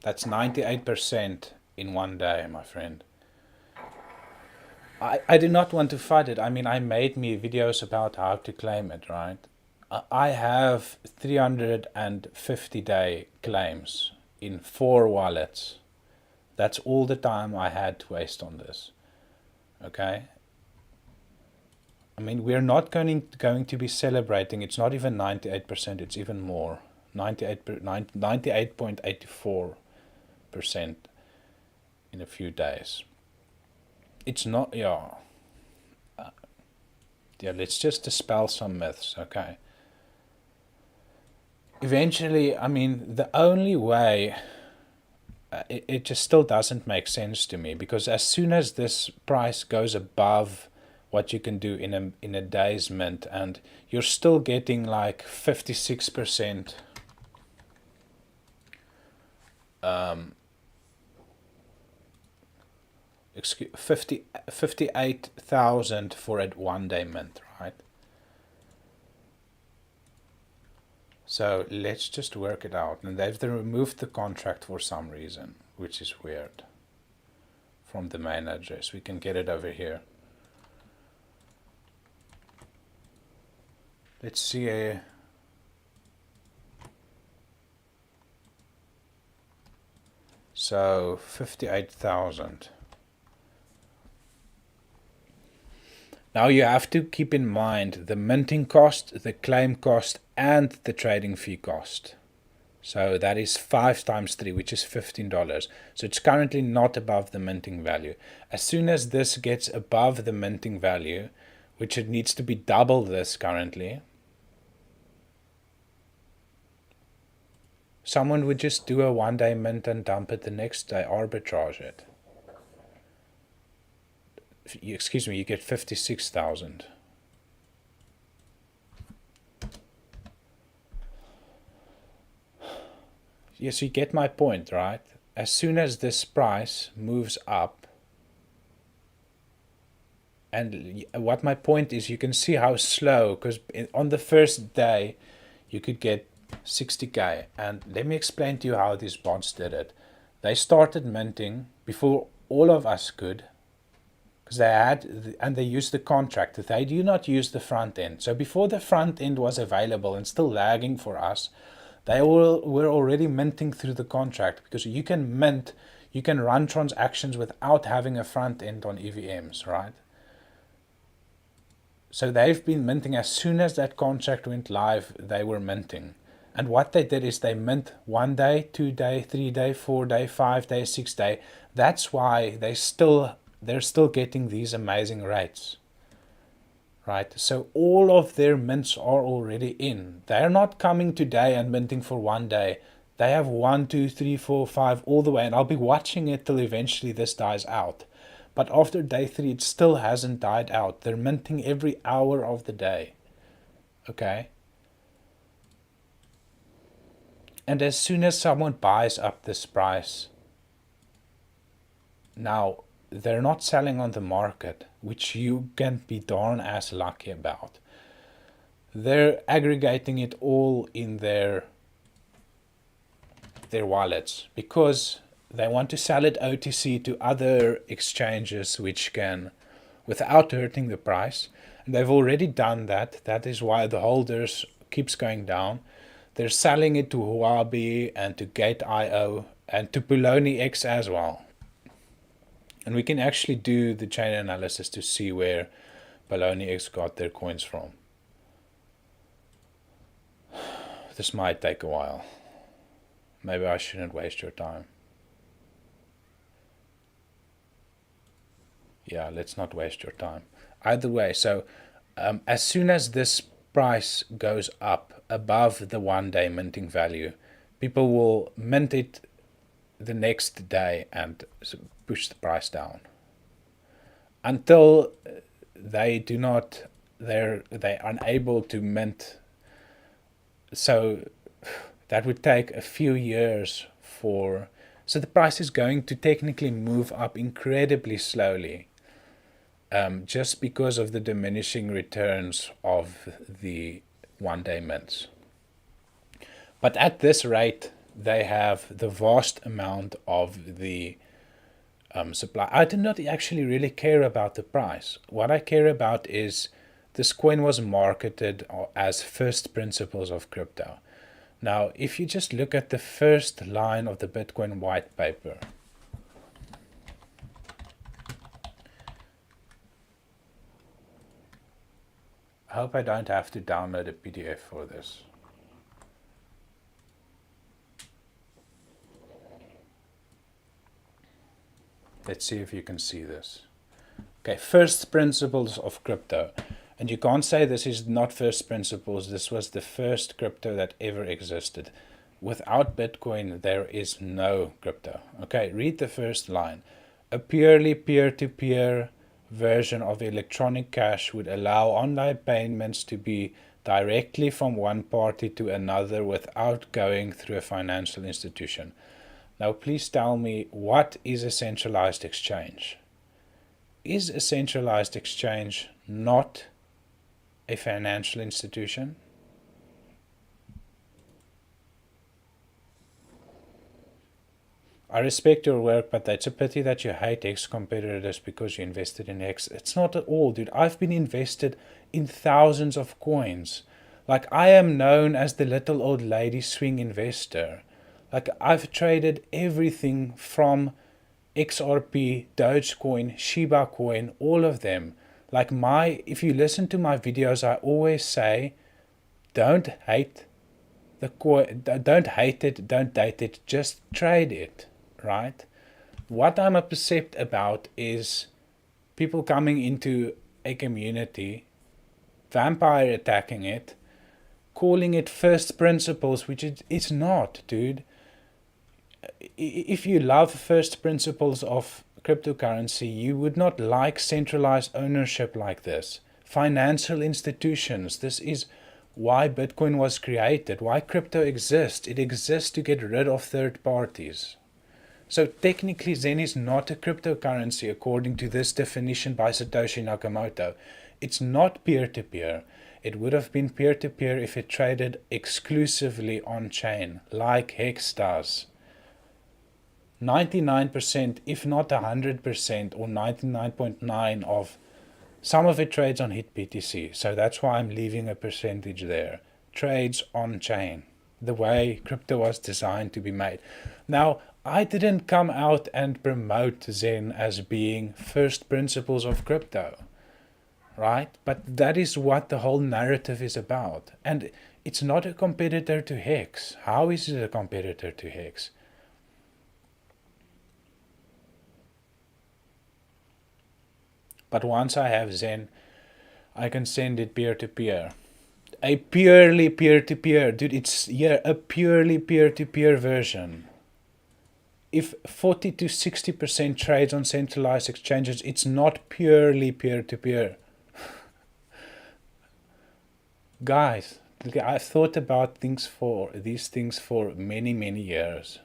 that's 98% in one day, my friend. I did not want to fight it. I mean, I made me videos about how to claim it, right? I have 350-day claims in 4 wallets. That's all the time I had to waste on this. Okay? I mean, we're not going to be celebrating. It's not even 98%, it's even more. 98.84% in a few days. It's not, yeah, let's just dispel some myths, okay? Eventually, I mean, the only way, it just still doesn't make sense to me, because as soon as this price goes above what you can do in a day's mint, and you're still getting like 56%, 58,000 for a 1-day mint, right? So let's just work it out. And they've removed the contract for some reason, which is weird, from the main address. We can get it over here. Let's see so 58,000. Now you have to keep in mind the minting cost, the claim cost, and the trading fee cost. So that is 5 times 3, which is $15. So it's currently not above the minting value. As soon as this gets above the minting value, which it needs to be double this currently, someone would just do a 1-day mint and dump it the next day, arbitrage it. Excuse me, you get 56,000. Yes, you get my point, right? As soon as this price moves up, and what my point is, you can see how slow, because on the first day you could get 60k. And let me explain to you how these bots did it. They started minting before all of us could, because they had, and they used the contract. They do not use the front end. So before the front end was available and still lagging for us, they were already minting through the contract, because you can mint, you can run transactions without having a front end on EVMs, right? So they've been minting as soon as that contract went live, they were minting. And what they did is they mint 1 day, 2 day, 3 day, 4 day, 5 day, 6 day. That's why they're still getting these amazing rates. Right, so all of their mints are already in. They're not coming today and minting for 1 day. They have 1, 2, 3, 4, 5 all the way, and I'll be watching it till eventually this dies out. But after day 3, it still hasn't died out. They're minting every hour of the day. Okay? And as soon as someone buys up this price, now, they're not selling on the market, which you can be darn as lucky about. They're aggregating it all in their wallets because they want to sell it OTC to other exchanges which can, without hurting the price. And they've already done that. That is why the holders keeps going down. They're selling it to Huobi and to Gate.io and to Poloniex as well. And we can actually do the chain analysis to see where Poloniex got their coins from. This might take a while. Maybe I shouldn't waste your time. Yeah, let's not waste your time. Either way, so as soon as this price goes up above the 1 day minting value, people will mint it the next day and push the price down until they're unable to mint. So that would take a few years so the price is going to technically move up incredibly slowly, just because of the diminishing returns of the 1 day mints. But at this rate, they have the vast amount of the supply. I do not actually really care about the price. What I care about is this coin was marketed as first principles of crypto. Now, if you just look at the first line of the Bitcoin white paper, I hope I don't have to download a PDF for this. Let's see if you can see this. Okay, first principles of crypto. And you can't say this is not first principles. This was the first crypto that ever existed. Without Bitcoin, there is no crypto. Okay, read the first line. A purely peer-to-peer version of electronic cash would allow online payments to be directly from one party to another without going through a financial institution. Now, please tell me, what is a centralized exchange? Is a centralized exchange not a financial institution? I respect your work, but it's a pity that you hate X competitors because you invested in X. It's not at all, dude. I've been invested in thousands of coins. Like, I am known as the little old lady swing investor. Like, I've traded everything from XRP, Dogecoin, Shiba Coin, all of them. Like, if you listen to my videos, I always say, don't hate the coin, don't hate it, don't date it, just trade it, right? What I'm upset about is people coming into a community, vampire attacking it, calling it first principles, which it's not, dude. If you love first principles of cryptocurrency, you would not like centralized ownership like this. Financial institutions, this is why Bitcoin was created, why crypto exists. It exists to get rid of third parties. So technically Zen is not a cryptocurrency according to this definition by Satoshi Nakamoto. It's not peer-to-peer. It would have been peer-to-peer if it traded exclusively on-chain, like Hex does. 99%, if not 100%, or 99.9% of some of it trades on HitBTC. So that's why I'm leaving a percentage there. Trades on-chain, the way crypto was designed to be made. Now, I didn't come out and promote Zen as being first principles of crypto, right? But that is what the whole narrative is about. And It's not a competitor to Hex. How is it a competitor to Hex? But once I have Zen, I can send it peer-to-peer. A purely peer-to-peer. Dude, it's a purely peer-to-peer version. If 40 to 60% trades on centralized exchanges, it's not purely peer-to-peer. Guys, I've thought about these things for many, many years.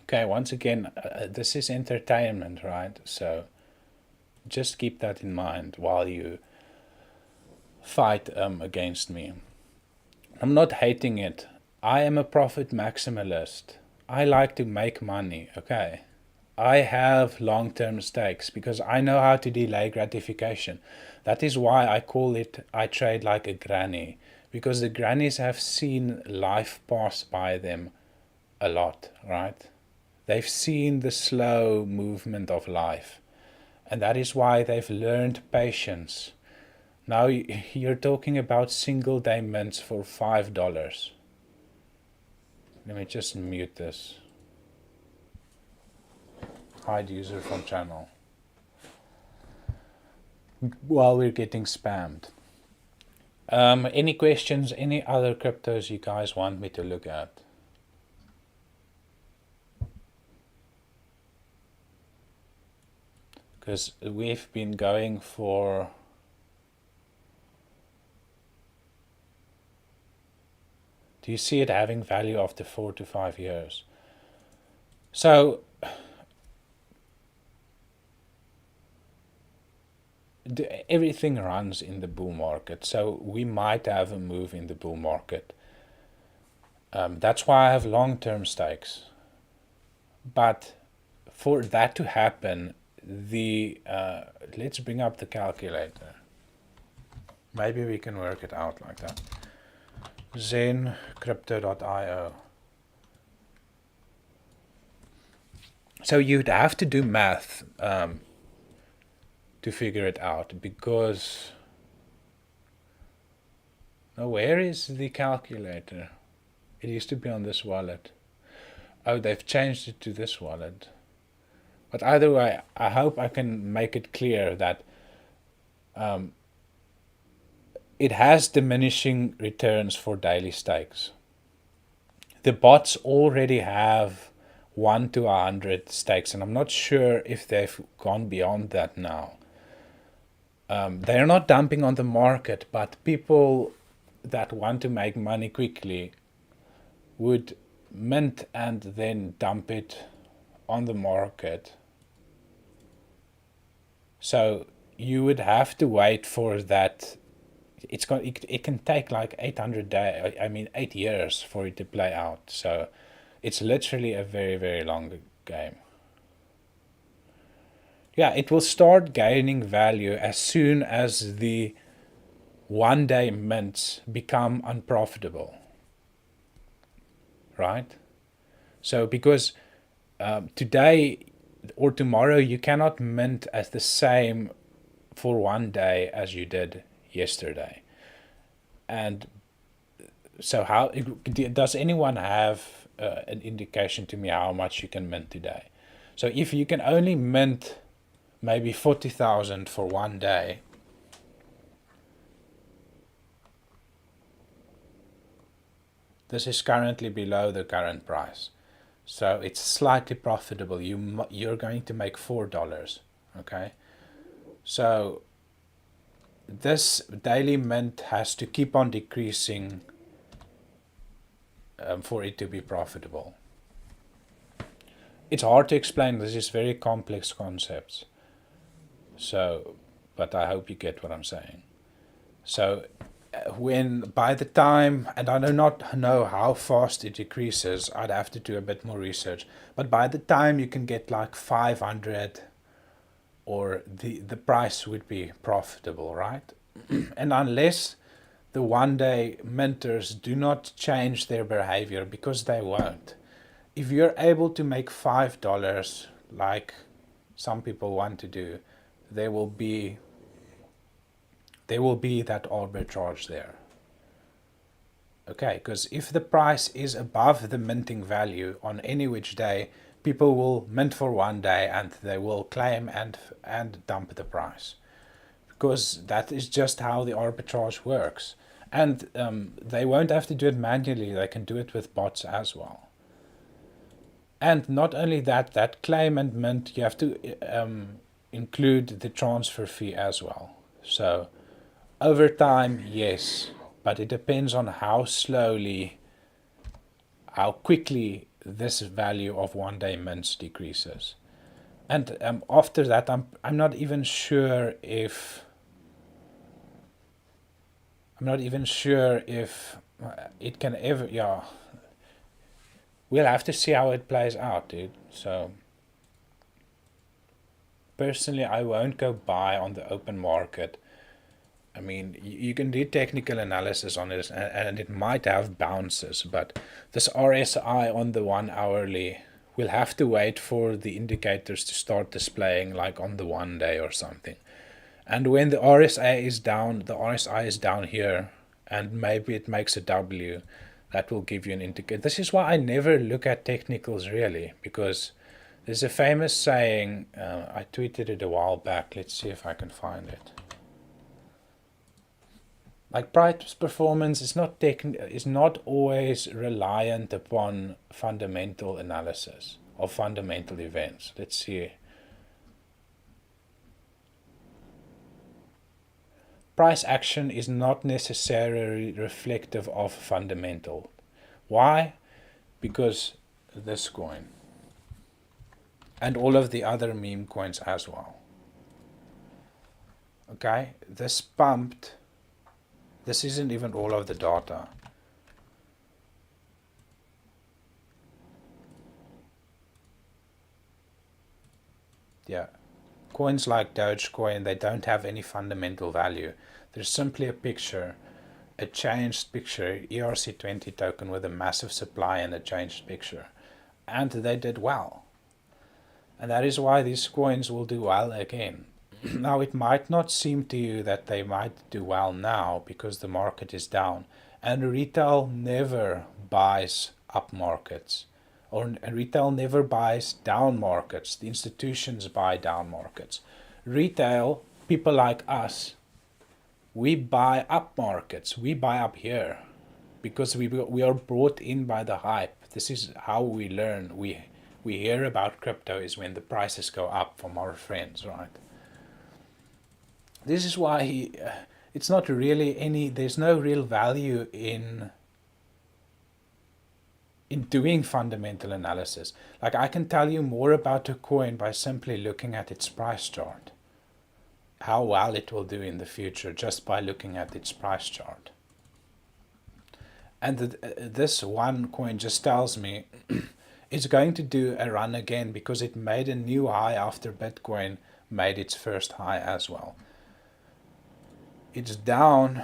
Okay, once again, this is entertainment, right? So just keep that in mind while you fight against me. I'm not hating it. I am a profit maximalist. I like to make money, okay? I have long-term stakes because I know how to delay gratification. That is why I call it, I trade like a granny. Because the grannies have seen life pass by them a lot, right? They've seen the slow movement of life. And that is why they've learned patience. Now you're talking about single day mints for $5. Let me just mute this. Hide user from channel. While we're getting spammed. Any questions, any other cryptos you guys want me to look at? Because we've been going for... Do you see it having value after 4 to 5 years? So, everything runs in the bull market. So we might have a move in the bull market. That's why I have long-term stakes. But for that to happen, let's bring up the calculator. Maybe we can work it out like that. zencrypto.io. So you'd have to do math to figure it out, because now where is the calculator? It used to be on this wallet. Oh, they've changed it to this wallet. But either way, I hope I can make it clear that it has diminishing returns for daily stakes. The bots already have 1 to 100 stakes, and I'm not sure if they've gone beyond that now. They're not dumping on the market, but people that want to make money quickly would mint and then dump it on the market. So you would have to wait for that. It can take like 8 years for it to play out. So it's literally a very, very long game. Yeah, it will start gaining value as soon as the one-day mints become unprofitable. Right? So because today or tomorrow you cannot mint as the same for one day as you did yesterday. And so how does anyone have an indication to me how much you can mint today? So if you can only mint maybe 40,000 for one day, this is currently below the current price. So it's slightly profitable. You're going to make $4, okay? So this daily mint has to keep on decreasing for it to be profitable. It's hard to explain. This is very complex concepts. So, but I hope you get what I'm saying. So by the time, and I do not know how fast it decreases, I'd have to do a bit more research, but by the time you can get like 500, or the price would be profitable, right? And unless the one-day minters do not change their behavior, because they won't. If you're able to make $5, like some people want to do, there will be there will be that arbitrage there. Okay, because if the price is above the minting value on any which day, people will mint for one day and they will claim and dump the price, because that is just how the arbitrage works. And they won't have to do it manually, they can do it with bots as well. And not only that, that claim and mint, you have to include the transfer fee as well. So over time, yes, but it depends on how slowly, how quickly this value of one day mints decreases. And after that, I'm not even sure if it can ever, yeah. We'll have to see how it plays out, dude. So personally, I won't go buy on the open market. I mean, you can do technical analysis on this, and it might have bounces, but this RSI on the 1 hourly, we'll have to wait for the indicators to start displaying, like on the 1 day or something. And when the RSI is down here, and maybe it makes a W, that will give you an indicator. This is why I never look at technicals really, because there's a famous saying, I tweeted it a while back, let's see if I can find it. Like, price performance is not always reliant upon fundamental analysis of fundamental events. Let's see. Price action is not necessarily reflective of fundamental. Why? Because this coin and all of the other meme coins as well. Okay, this pumped. This isn't even all of the data. Yeah, coins like Dogecoin, they don't have any fundamental value. There's simply a picture, a changed picture, ERC20 token with a massive supply and a changed picture. And they did well. And that is why these coins will do well again. Now, it might not seem to you that they might do well now because the market is down, and retail never buys up markets, or retail never buys down markets. The institutions buy down markets. Retail, people like us, we buy up markets. We buy up here because we are brought in by the hype. This is how we learn. We hear about crypto is when the prices go up from our friends, right? This is why it's not really there's no real value in doing fundamental analysis. Like, I can tell you more about a coin by simply looking at its price chart. How well it will do in the future just by looking at its price chart. And this one coin just tells me it's going to do a run again because it made a new high after Bitcoin made its first high as well. It's down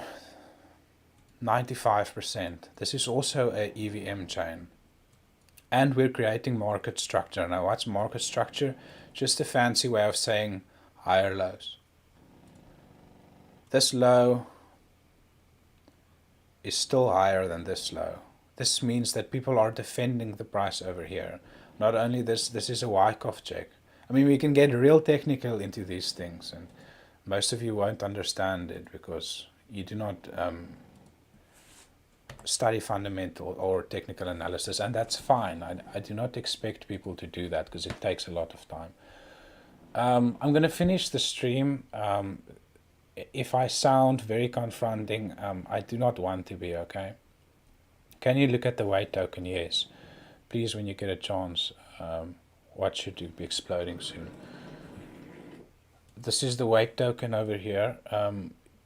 95%. This is also a EVM chain. And we're creating market structure. Now, what's market structure? Just a fancy way of saying higher lows. This low is still higher than this low. This means that people are defending the price over here. Not only this is a Wyckoff check. I mean, we can get real technical into these things, and most of you won't understand it because you do not study fundamental or technical analysis, and that's fine. I do not expect people to do that because it takes a lot of time. I'm going to finish the stream. If I sound very confronting, I do not want to be, okay? Can you look at the weight token? Yes. Please, when you get a chance, what should you be exploding soon? This is the weight token over here.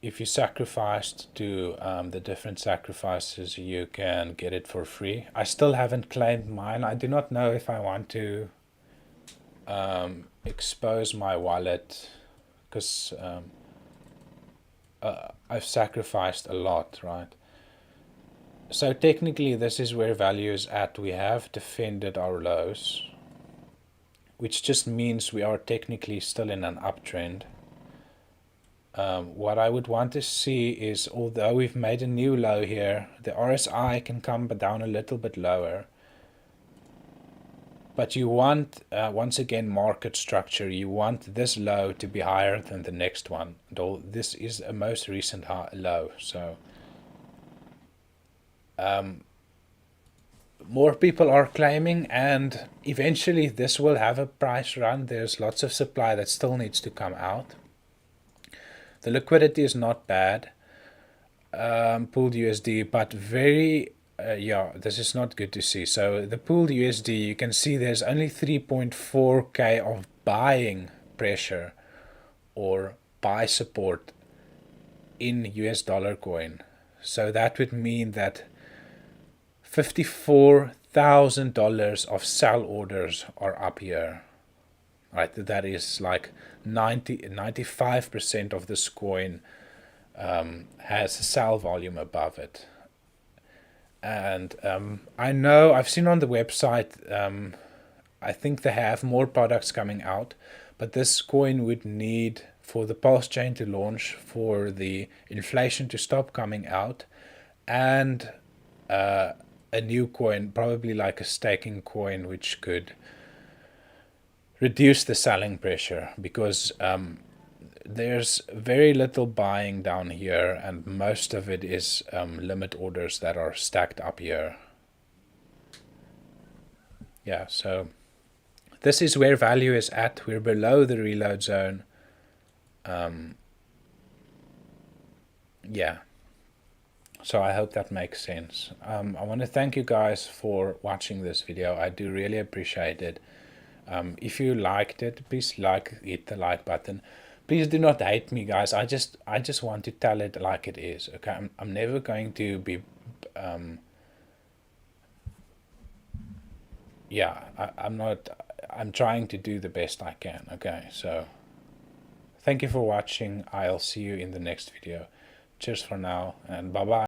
If you sacrificed to the different sacrifices, you can get it for free. I still haven't claimed mine. I do not know if I want to expose my wallet because I've sacrificed a lot, right? So technically this is where value is at. We have defended our lows, which just means we are technically still in an uptrend. What I would want to see is, although we've made a new low here, the RSI can come down a little bit lower. But you want, once again, market structure. You want this low to be higher than the next one. Though this is a most recent low. So more people are claiming, and eventually this will have a price run. There's lots of supply that still needs to come out. The liquidity is not bad, pooled USD, but very, yeah, this is not good to see. So the pooled USD, you can see there's only 3.4k of buying pressure or buy support in US dollar coin. So that would mean that $54,000 of sell orders are up here. Right, that is like 95% of this coin has sell volume above it. And I know, I've seen on the website, I think they have more products coming out, but this coin would need, for the Pulse chain to launch, for the inflation to stop coming out, and a new coin, probably like a staking coin, which could reduce the selling pressure, because there's very little buying down here, and most of it is limit orders that are stacked up here. Yeah, so this is where value is at. We're below the reload zone. Yeah, so I hope that makes sense. I want to thank you guys for watching this video. I do really appreciate it. If you liked it, please hit the like button. Please do not hate me, guys. I just want to tell it like it is. Okay, I'm never going to be yeah, I'm not. I'm trying to do the best I can. Okay, so thank you for watching. I'll see you in the next video. Cheers for now, and bye bye.